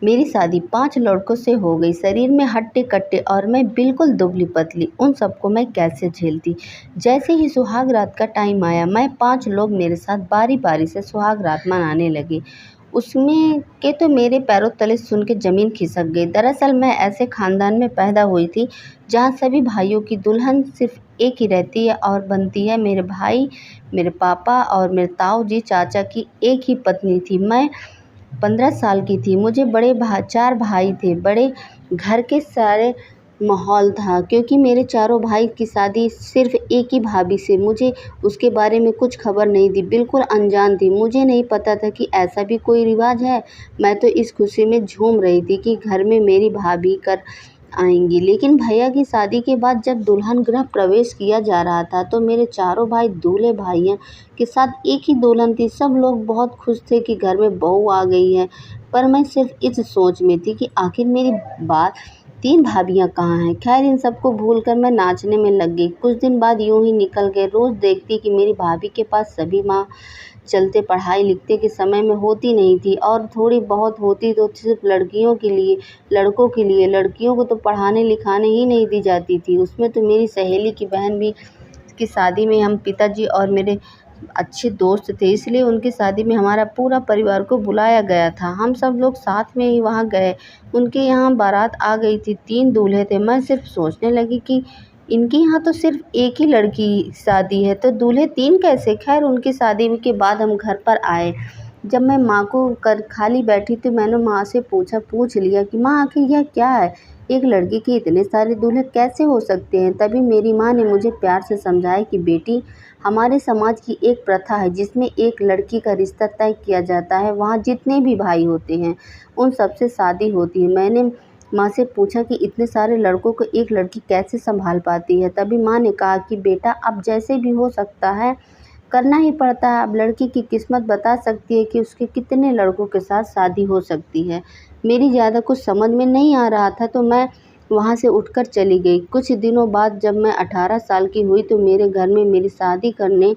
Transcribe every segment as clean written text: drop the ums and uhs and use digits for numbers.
मेरी शादी 5 लड़कों से हो गई। शरीर में हट्टे-कट्टे और मैं बिल्कुल दुबली-पतली। उन सबको मैं कैसे झेलती। जैसे ही सुहाग रात का टाइम आया, मैं 5 लोग मेरे साथ बारी-बारी से सुहाग रात मनाने लगे। उसमें के तो मेरे पैरों तले सुन के ज़मीन खिसक गई। दरअसल मैं ऐसे ख़ानदान में पैदा हुई थी, जहाँ सभी भाइयों की दुल्हन सिर्फ़ एक ही रहती है और बनती है मेरे भाई, मेरे पापा और मेरे ताऊ जी चाचा की एक ही पत्नी थी। मैं 15 साल की थी। मुझे 4 भाई थे। बड़े घर के सारे माहौल था, क्योंकि मेरे चारों भाई की शादी सिर्फ़ एक ही भाभी से। मुझे उसके बारे में कुछ खबर नहीं थी, बिल्कुल अनजान थी। मुझे नहीं पता था कि ऐसा भी कोई रिवाज है। मैं तो इस खुशी में झूम रही थी कि घर में मेरी भाभी कर आएँगी। लेकिन भैया की शादी के बाद जब दुल्हन गृह प्रवेश किया जा रहा था, तो मेरे चारों भाई दूल्हे भाइयों के साथ एक ही दुल्हन थी। सब लोग बहुत खुश थे कि घर में बहू आ गई है, पर मैं सिर्फ़ इस सोच में थी कि आखिर मेरी बात 3 भाभियाँ कहाँ हैं। खैर, इन सबको भूलकर मैं नाचने में लग गई। कुछ दिन बाद यूँ ही निकल गए। रोज़ देखती कि मेरी भाभी के पास सभी माँ चलते पढ़ाई-लिखते के समय में होती नहीं थी, और थोड़ी बहुत होती तो सिर्फ़ लड़कियों के लिए, लड़कों के लिए। लड़कियों को तो पढ़ाने-लिखाने ही नहीं दी जाती थी। उसमें तो मेरी सहेली की बहन भी की शादी में हम पिताजी और मेरे अच्छे दोस्त थे, इसलिए उनकी शादी में हमारा पूरा परिवार को बुलाया गया था। हम सब लोग साथ में ही वहाँ गए। उनके यहाँ बारात आ गई थी, 3 दूल्हे थे। मैं सिर्फ़ सोचने लगी कि इनके यहाँ तो सिर्फ़ एक ही लड़की शादी है, तो दूल्हे 3 कैसे? खैर, उनकी शादी के बाद हम घर पर आए। जब मैं माँ को कर खाली बैठी तो मैंने माँ से पूछ लिया कि माँ, आखिर यह क्या है? एक लड़की के इतने सारे दूल्हे कैसे हो सकते हैं? तभी मेरी माँ ने मुझे प्यार से समझाया कि बेटी, हमारे समाज की एक प्रथा है जिसमें एक लड़की का रिश्ता तय किया जाता है। वहाँ जितने भी भाई होते हैं, उन सबसे शादी होती है। मैंने माँ से पूछा कि इतने सारे लड़कों को एक लड़की कैसे संभाल पाती है? तभी माँ ने कहा कि बेटा, अब जैसे भी हो सकता है, करना ही पड़ता है। अब लड़की की किस्मत बता सकती है कि उसके कितने लड़कों के साथ शादी हो सकती है। मेरी ज़्यादा कुछ समझ में नहीं आ रहा था, तो मैं वहाँ से उठकर चली गई। कुछ दिनों बाद जब मैं 18 साल की हुई, तो मेरे घर में मेरी शादी करने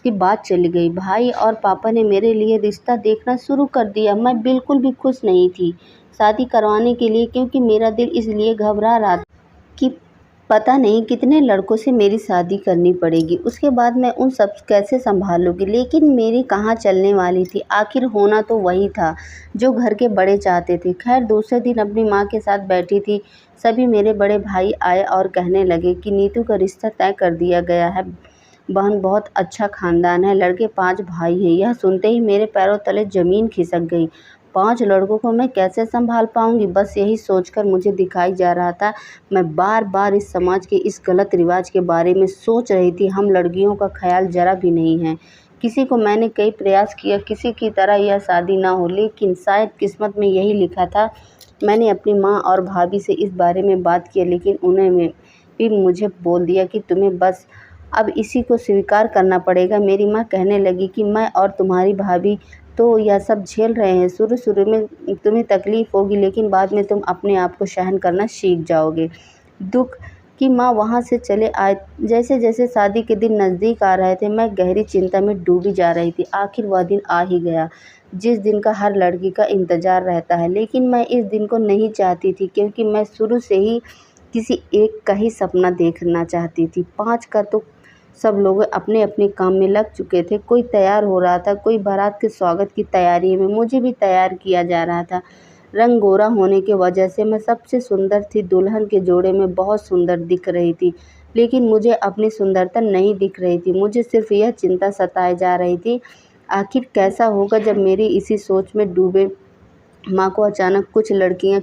की बात चली गई। भाई और पापा ने मेरे लिए रिश्ता देखना शुरू कर दिया। मैं बिल्कुल भी खुश नहीं थी शादी करवाने के लिए, क्योंकि मेरा दिल इसलिए घबरा रहा था कि पता नहीं कितने लड़कों से मेरी शादी करनी पड़ेगी। उसके बाद मैं उन सब कैसे सँभालूँगी। लेकिन मेरी कहाँ चलने वाली थी। आखिर होना तो वही था जो घर के बड़े चाहते थे। खैर, दूसरे दिन अपनी माँ के साथ बैठी थी। सभी मेरे बड़े भाई आए और कहने लगे कि नीतू का रिश्ता तय कर दिया गया है। बहन बहुत अच्छा ख़ानदान है, लड़के 5 भाई हैं। यह सुनते ही मेरे पैरों तले ज़मीन खिसक गई। 5 लड़कों को मैं कैसे सँभाल पाऊँगी? बस यही सोचकर मुझे दिखाई जा रहा था। मैं बार-बार इस समाज के इस गलत रिवाज के बारे में सोच रही थी। हम लड़कियों का ख़्याल ज़रा भी नहीं है। किसी को मैंने कई प्रयास किया, किसी की तरह यह शादी ना हो, लेकिन शायद किस्मत में यही लिखा था। मैंने अपनी माँ और भाभी से इस बारे में बात की, लेकिन उन्होंने भी मुझे बोल दिया कि तुम्हें बस अब इसी को स्वीकार करना पड़ेगा। मेरी माँ कहने लगी कि मैं और तुम्हारी भाभी तो यह सब झेल रहे हैं। शुरू-शुरू में तुम्हें तकलीफ़ होगी, लेकिन बाद में तुम अपने आप को सहन करना सीख जाओगे। दुःख की माँ वहाँ से चले आए। जैसे-जैसे शादी के दिन नज़दीक आ रहे थे, मैं गहरी चिंता में डूबी जा रही थी। आखिर वह दिन आ ही गया, जिस दिन का हर लड़की का इंतज़ार रहता है। लेकिन मैं इस दिन को नहीं चाहती थी, क्योंकि मैं शुरू से ही किसी एक का ही सपना देखना चाहती थी। 5 का तो सब लोग अपने-अपने काम में लग चुके थे। कोई तैयार हो रहा था, कोई बारात के स्वागत की तैयारी में। मुझे भी तैयार किया जा रहा था। रंग गोरा होने की वजह से मैं सबसे सुंदर थी। दुल्हन के जोड़े में बहुत सुंदर दिख रही थी, लेकिन मुझे अपनी सुंदरता नहीं दिख रही थी। मुझे सिर्फ़ यह चिंता सताए जा रही थी, आखिर कैसा होगा जब मेरी इसी सोच में डूबे माँ को अचानक कुछ लड़कियाँ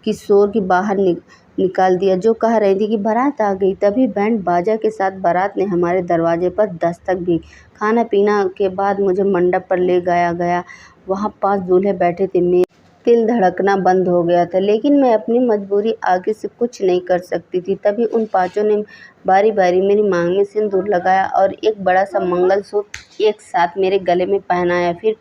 किशोर की बाहर निकाल दिया, जो कह रही थी कि बारात आ गई। तभी बैंड बाजा के साथ बारात ने हमारे दरवाजे पर दस्तक दी। खाना-पीना के बाद मुझे मंडप पर ले जाया गया। वहाँ 5 दूल्हे बैठे थे। मेरा दिल धड़कना बंद हो गया था, लेकिन मैं अपनी मजबूरी आगे से कुछ नहीं कर सकती थी। तभी उन पाँचों ने बारी-बारी मेरी मांग में सिंदूर लगाया और एक बड़ा-सा मंगलसूत्र एक साथ मेरे गले में पहनाया। फिर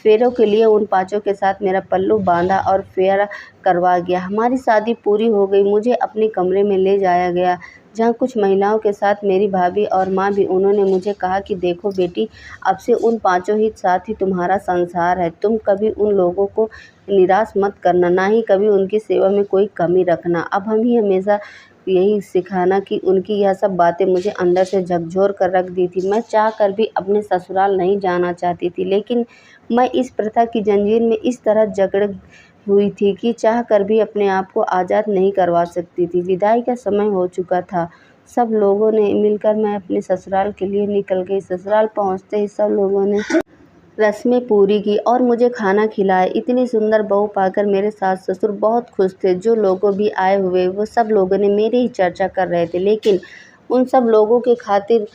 फेरों के लिए उन पाँचों के साथ मेरा पल्लू बाँधा और फेरा करवा गया। हमारी शादी पूरी हो गई। मुझे अपने कमरे में ले जाया गया, जहाँ कुछ महिलाओं के साथ मेरी भाभी और माँ भी। उन्होंने मुझे कहा कि देखो बेटी, अब से उन पाँचों ही साथ ही तुम्हारा संसार है। तुम कभी उन लोगों को निराश मत करना, ना ही कभी उनकी सेवा में कोई कमी रखना। अब हम ही हमेशा यही सिखाना कि उनकी यह सब बातें मुझे अंदर से झकझोर कर रख दी थी। मैं चाह कर भी अपने ससुराल नहीं जाना चाहती थी, लेकिन मैं इस प्रथा की जंजीर में इस तरह जकड़ हुई थी कि चाह कर भी अपने आप को आज़ाद नहीं करवा सकती थी। विदाई का समय हो चुका था। सब लोगों ने मिलकर मैं अपने ससुराल के लिए निकल गई। ससुराल पहुंचते ही सब लोगों ने रस्में पूरी की और मुझे खाना खिलाया। इतनी सुंदर बहू पाकर मेरे सास ससुर बहुत खुश थे। जो लोग भी आए हुए वो सब लोगों ने मेरी ही चर्चा कर रहे थे, लेकिन उन सब लोगों के खातिर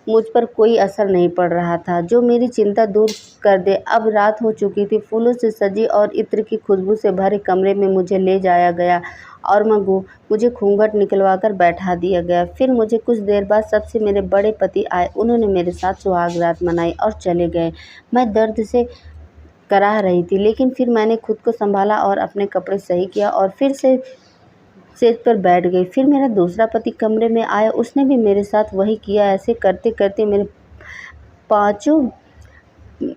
मुझ पर कोई असर नहीं पड़ रहा था जो मेरी चिंता दूर कर दे। अब रात हो चुकी थी। फूलों से सजी और इत्र की खुशबू से भरे कमरे में मुझे ले जाया गया और मुझे घूंघट निकलवा कर बैठा दिया गया। फिर मुझे कुछ देर बाद सबसे मेरे बड़े पति आए। उन्होंने मेरे साथ सुहाग रात मनाई और चले गए। मैं दर्द से कराह रही थी, लेकिन फिर मैंने खुद को संभाला और अपने कपड़े सही किया और फिर से सेज पर बैठ गई। फिर मेरा दूसरा पति कमरे में आया। उसने भी मेरे साथ वही किया। ऐसे करते करते मेरे पांचों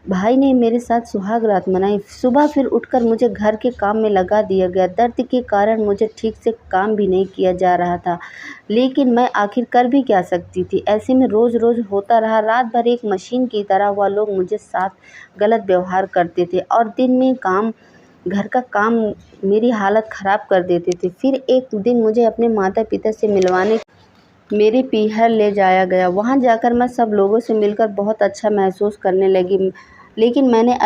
भाई ने मेरे साथ सुहाग रात मनाई। सुबह फिर उठकर मुझे घर के काम में लगा दिया गया। दर्द के कारण मुझे ठीक से काम भी नहीं किया जा रहा था, लेकिन मैं आखिर कर भी क्या सकती थी। ऐसे में रोज़ रोज़ होता रहा। रात भर एक मशीन की तरह वह लोग मुझे साथ गलत व्यवहार करते थे और दिन में घर का काम मेरी हालत ख़राब कर देते थे। फिर एक दिन मुझे अपने माता पिता से मिलवाने मेरे पीहर ले जाया गया। वहाँ जाकर मैं सब लोगों से मिलकर बहुत अच्छा महसूस करने लगी, लेकिन मैंने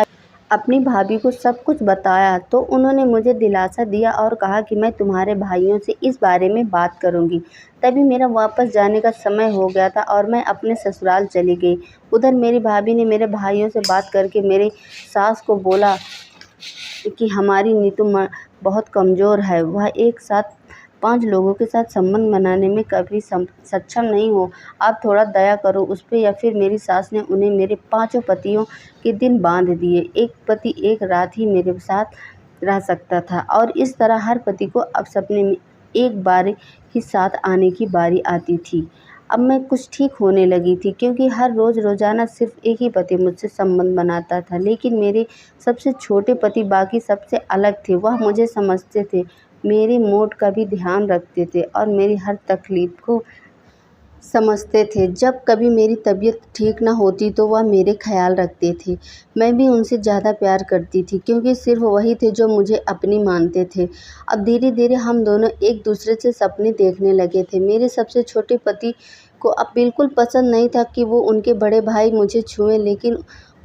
अपनी भाभी को सब कुछ बताया तो उन्होंने मुझे दिलासा दिया और कहा कि मैं तुम्हारे भाइयों से इस बारे में बात करूँगी। तभी मेरा वापस जाने का समय हो गया था और मैं अपने ससुराल चली गई। उधर मेरी भाभी ने मेरे भाइयों से बात करके मेरे सास को बोला कि हमारी नीतू बहुत कमज़ोर है। वह एक साथ 5 लोगों के साथ संबंध बनाने में कभी सक्षम नहीं हो। आप थोड़ा दया करो उस पे। या फिर मेरी सास ने उन्हें मेरे 5 पतियों के दिन बांध दिए। एक पति एक रात ही मेरे साथ रह सकता था और इस तरह हर पति को अब सपने में एक बार ही साथ आने की बारी आती थी। अब मैं कुछ ठीक होने लगी थी, क्योंकि हर रोज़ाना सिर्फ एक ही पति मुझसे संबंध बनाता था, लेकिन मेरे सबसे छोटे पति बाकी सबसे अलग थे। वह मुझे समझते थे, मेरे मूड का भी ध्यान रखते थे और मेरी हर तकलीफ़ को समझते थे। जब कभी मेरी तबीयत ठीक ना होती तो वह मेरे ख्याल रखते थे। मैं भी उनसे ज़्यादा प्यार करती थी, क्योंकि सिर्फ वही थे जो मुझे अपनी मानते थे। अब धीरे धीरे हम दोनों एक दूसरे से सपने देखने लगे थे। मेरे सबसे छोटे पति को अब बिल्कुल पसंद नहीं था कि वो उनके बड़े भाई मुझे छुएं, लेकिन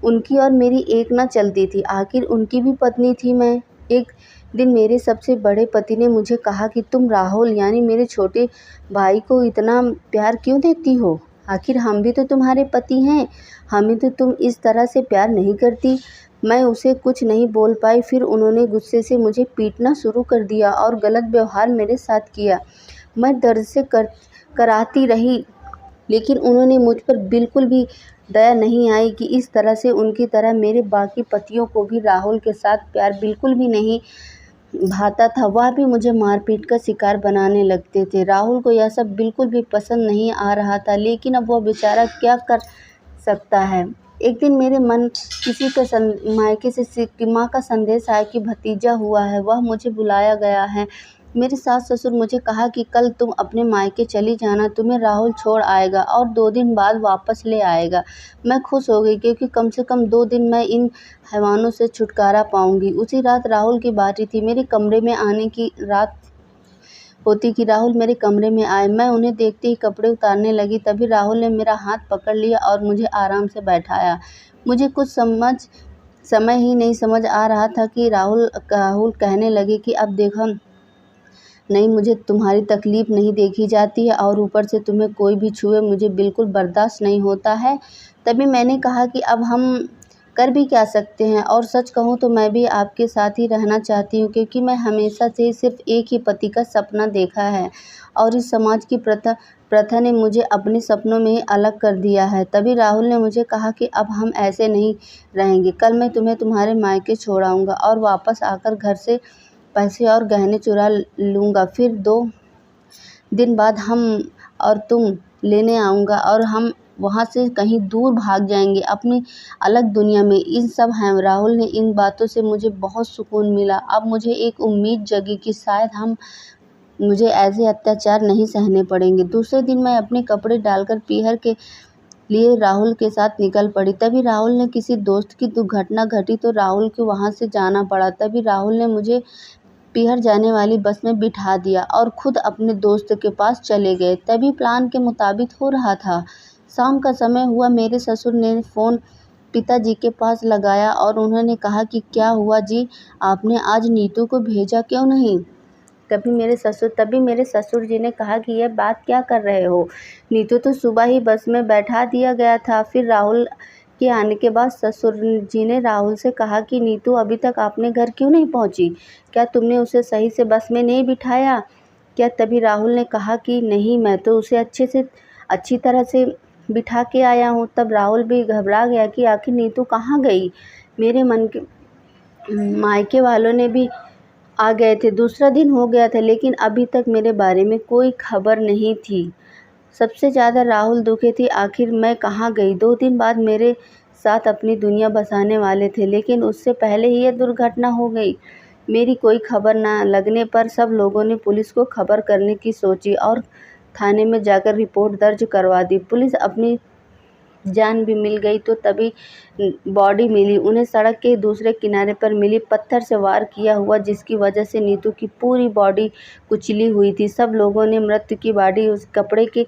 उनकी और मेरी एक ना चलती थी। आखिर उनकी भी पत्नी थी मैं। एक दिन मेरे सबसे बड़े पति ने मुझे कहा कि तुम राहुल यानी मेरे छोटे भाई को इतना प्यार क्यों देती हो? आखिर हम भी तो तुम्हारे पति हैं, हमें तो तुम इस तरह से प्यार नहीं करती। मैं उसे कुछ नहीं बोल पाई। फिर उन्होंने गुस्से से मुझे पीटना शुरू कर दिया और गलत व्यवहार मेरे साथ किया। मैं दर्द से कराहती रही, लेकिन उन्होंने मुझ पर बिल्कुल भी दया नहीं आई कि इस तरह से उनकी तरह मेरे बाकी पतियों को भी राहुल के साथ प्यार बिल्कुल भी नहीं भाता था। वह भी मुझे मारपीट का शिकार बनाने लगते थे। राहुल को यह सब बिल्कुल भी पसंद नहीं आ रहा था, लेकिन अब वह बेचारा क्या कर सकता है। एक दिन मेरे मन किसी का मायके से कि माँ का संदेश आया कि भतीजा हुआ है, वह मुझे बुलाया गया है। मेरे सास ससुर मुझे कहा कि कल तुम अपने मायके चली जाना, तुम्हें राहुल छोड़ आएगा और 2 दिन बाद वापस ले आएगा। मैं खुश हो गई, क्योंकि कम से कम 2 दिन मैं इन हैवानों से छुटकारा पाऊंगी। उसी रात राहुल की बारी थी। मेरे कमरे में आने की रात होती कि राहुल मेरे कमरे में आए। मैं उन्हें देखते ही कपड़े उतारने लगी। तभी राहुल ने मेरा हाथ पकड़ लिया और मुझे आराम से बैठाया। मुझे कुछ समय ही नहीं समझ आ रहा था कि राहुल कहने लगे कि अब देखो नहीं, मुझे तुम्हारी तकलीफ़ नहीं देखी जाती है और ऊपर से तुम्हें कोई भी छुए मुझे बिल्कुल बर्दाश्त नहीं होता है। तभी मैंने कहा कि अब हम कर भी क्या सकते हैं, और सच कहूँ तो मैं भी आपके साथ ही रहना चाहती हूँ, क्योंकि मैं हमेशा से सिर्फ एक ही पति का सपना देखा है और इस समाज की प्रथा ने मुझे अपने सपनों में ही अलग कर दिया है। तभी राहुल ने मुझे कहा कि अब हम ऐसे नहीं रहेंगे। कल मैं तुम्हें तुम्हारे मायके छोड़ आऊँगा और वापस आकर घर से पैसे और गहने चुरा लूँगा। फिर 2 दिन बाद हम और तुम लेने आऊँगा और हम वहाँ से कहीं दूर भाग जाएंगे अपनी अलग दुनिया में। इन सब हैं राहुल ने इन बातों से मुझे बहुत सुकून मिला। अब मुझे एक उम्मीद जगी कि शायद मुझे ऐसे अत्याचार नहीं सहने पड़ेंगे। दूसरे दिन मैं अपने कपड़े डालकर पीहर के लिए राहुल के साथ निकल पड़ी। तभी राहुल ने किसी दोस्त की दुर्घटना घटी तो राहुल को वहाँ से जाना पड़ा। तभी राहुल ने मुझे पीहर जाने वाली बस में बिठा दिया और खुद अपने दोस्त के पास चले गए। तभी प्लान के मुताबिक हो रहा था। शाम का समय हुआ। मेरे ससुर ने फ़ोन पिताजी के पास लगाया और उन्होंने कहा कि क्या हुआ जी, आपने आज नीतू को भेजा क्यों नहीं? तभी मेरे ससुर जी ने कहा कि यह बात क्या कर रहे हो, नीतू तो सुबह ही बस में बैठा दिया गया था। फिर राहुल के आने के बाद ससुर जी ने राहुल से कहा कि नीतू अभी तक आपने घर क्यों नहीं पहुंची? क्या तुमने उसे सही से बस में नहीं बिठाया क्या? तभी राहुल ने कहा कि नहीं, मैं तो उसे अच्छी तरह से बिठा के आया हूँ। तब राहुल भी घबरा गया कि आखिर नीतू कहाँ गई। मेरे मन के मायके वालों ने भी आ गए थे। दूसरा दिन हो गया था लेकिन अभी तक मेरे बारे में कोई खबर नहीं थी। सबसे ज़्यादा राहुल दुखी थी, आखिर मैं कहाँ गई। 2 दिन बाद मेरे साथ अपनी दुनिया बसाने वाले थे लेकिन उससे पहले ही यह दुर्घटना हो गई। मेरी कोई खबर न लगने पर सब लोगों ने पुलिस को खबर करने की सोची और थाने में जाकर रिपोर्ट दर्ज करवा दी। पुलिस अपनी जान भी मिल गई तो तभी बॉडी मिली। उन्हें सड़क के दूसरे किनारे पर मिली, पत्थर से वार किया हुआ, जिसकी वजह से नीतू की पूरी बॉडी कुचली हुई थी। सब लोगों ने मृत्यु की बॉडी उस कपड़े के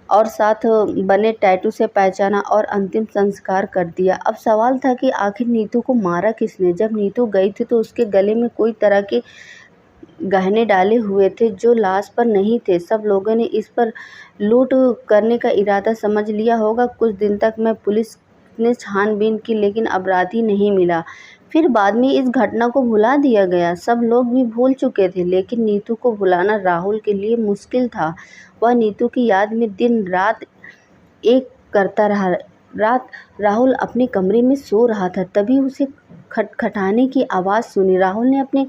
और साथ बने टैटू से पहचाना और अंतिम संस्कार कर दिया। अब सवाल था कि आखिर नीतू को मारा किसने? जब नीतू गई थी तो उसके गले में कोई तरह के गहने डाले हुए थे जो लाश पर नहीं थे। सब लोगों ने इस पर लूट करने का इरादा समझ लिया होगा। कुछ दिन तक मैं पुलिस ने छानबीन की लेकिन अपराधी नहीं मिला। फिर बाद में इस घटना को भुला दिया गया। सब लोग भी भूल चुके थे लेकिन नीतू को भुलाना राहुल के लिए मुश्किल था। वह नीतू की याद में दिन रात एक करता रहा। रात राहुल अपने कमरे में सो रहा था, तभी उसे खटखटाने की आवाज़ सुनी। राहुल ने अपने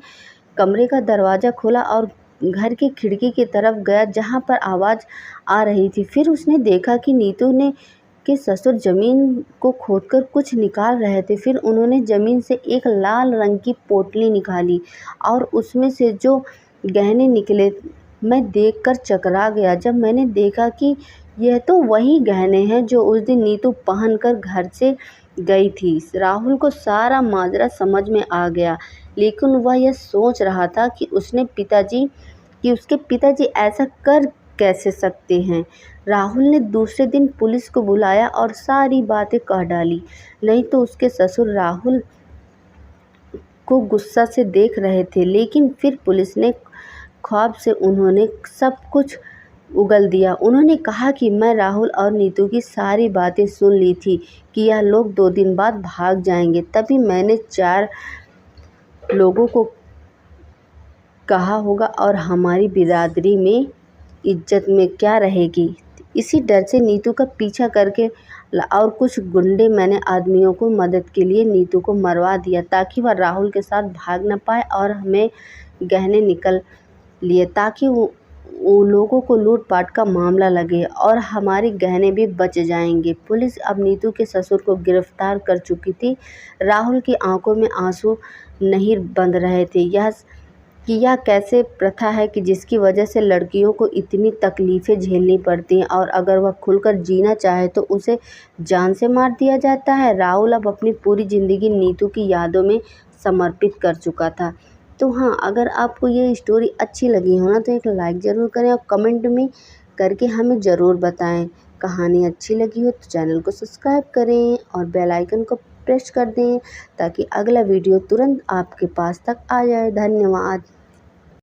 कमरे का दरवाज़ा खोला और घर की खिड़की की तरफ गया जहां पर आवाज़ आ रही थी। फिर उसने देखा कि नीतू ने के ससुर ज़मीन को खोदकर कुछ निकाल रहे थे। फिर उन्होंने ज़मीन से एक लाल रंग की पोटली निकाली और उसमें से जो गहने निकले, मैं देखकर चकरा गया। जब मैंने देखा कि यह तो वही गहने हैं जो उस दिन नीतू पहनकर घर से गई थी। राहुल को सारा माजरा समझ में आ गया लेकिन वह यह सोच रहा था कि उसके पिताजी ऐसा कर कैसे सकते हैं। राहुल ने दूसरे दिन पुलिस को बुलाया और सारी बातें कह डाली। नहीं तो उसके ससुर राहुल को गुस्सा से देख रहे थे लेकिन फिर पुलिस ने ख्वाब से उन्होंने सब कुछ उगल दिया। उन्होंने कहा कि मैं राहुल और नीतू की सारी बातें सुन ली थी कि यह लोग 2 दिन बाद भाग जाएंगे। तभी मैंने 4 लोगों को कहा होगा और हमारी बिरादरी में इज्जत में क्या रहेगी। इसी डर से नीतू का पीछा करके और कुछ गुंडे मैंने आदमियों को मदद के लिए नीतू को मरवा दिया ताकि वह राहुल के साथ भाग न पाए और हमें गहने निकल लिए ताकि उन लोगों को लूटपाट का मामला लगे और हमारे गहने भी बच जाएंगे। पुलिस अब नीतू के ससुर को गिरफ्तार कर चुकी थी। राहुल की आंखों में आंसू नहीं बंध रहे थे। यह कैसे प्रथा है कि जिसकी वजह से लड़कियों को इतनी तकलीफ़ें झेलनी पड़ती हैं और अगर वह खुलकर जीना चाहे तो उसे जान से मार दिया जाता है। राहुल अब अपनी पूरी ज़िंदगी नीतू की यादों में समर्पित कर चुका था। तो हाँ, अगर आपको ये स्टोरी अच्छी लगी हो ना तो एक लाइक ज़रूर करें और कमेंट में करके हमें ज़रूर बताएं। कहानी अच्छी लगी हो तो चैनल को सब्सक्राइब करें और बेल आइकन को प्रेस कर दें ताकि अगला वीडियो तुरंत आपके पास तक आ जाए। धन्यवाद।